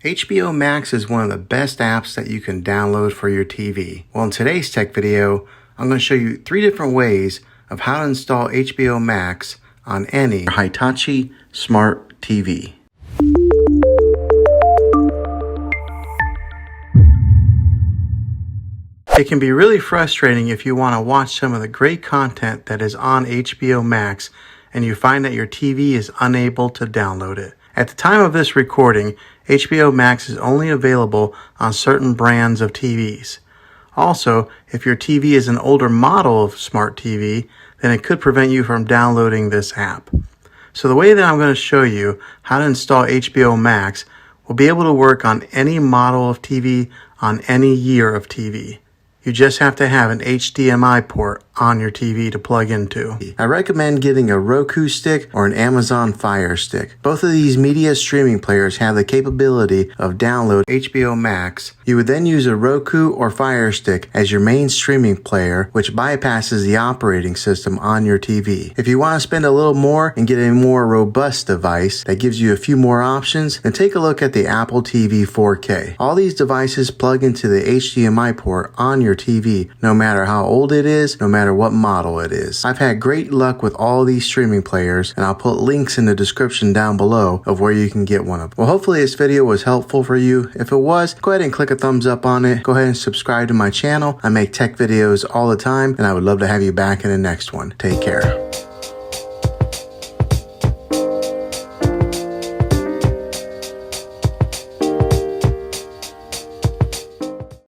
HBO Max is one of the best apps that you can download for your TV. Well, in today's tech video, I'm going to show you 3 different ways of how to install HBO Max on any Hitachi smart TV. It can be really frustrating if you want to watch some of the great content that is on HBO Max and you find that your TV is unable to download it. At the time of this recording, HBO Max is only available on certain brands of TVs. Also, if your TV is an older model of smart TV, then it could prevent you from downloading this app. So the way that I'm going to show you how to install HBO Max will be able to work on any model of TV on any year of TV. You just have to have an HDMI port on your TV to plug into. I recommend getting a Roku stick or an Amazon Fire Stick. Both of these media streaming players have the capability of download HBO Max. You would then use a Roku or Fire Stick as your main streaming player, which bypasses the operating system on your TV. If you want to spend a little more and get a more robust device that gives you a few more options, then take a look at the Apple TV 4K. All these devices plug into the HDMI port on your TV, no matter how old it is, no matter what model it is. I've had great luck with all these streaming players, and I'll put links in the description down below of where you can get one of them. Well, hopefully this video was helpful for you. If it was, go ahead and click a thumbs up on it. Go ahead and subscribe to my channel. I make tech videos all the time, and I would love to have you back in the next one. Take care.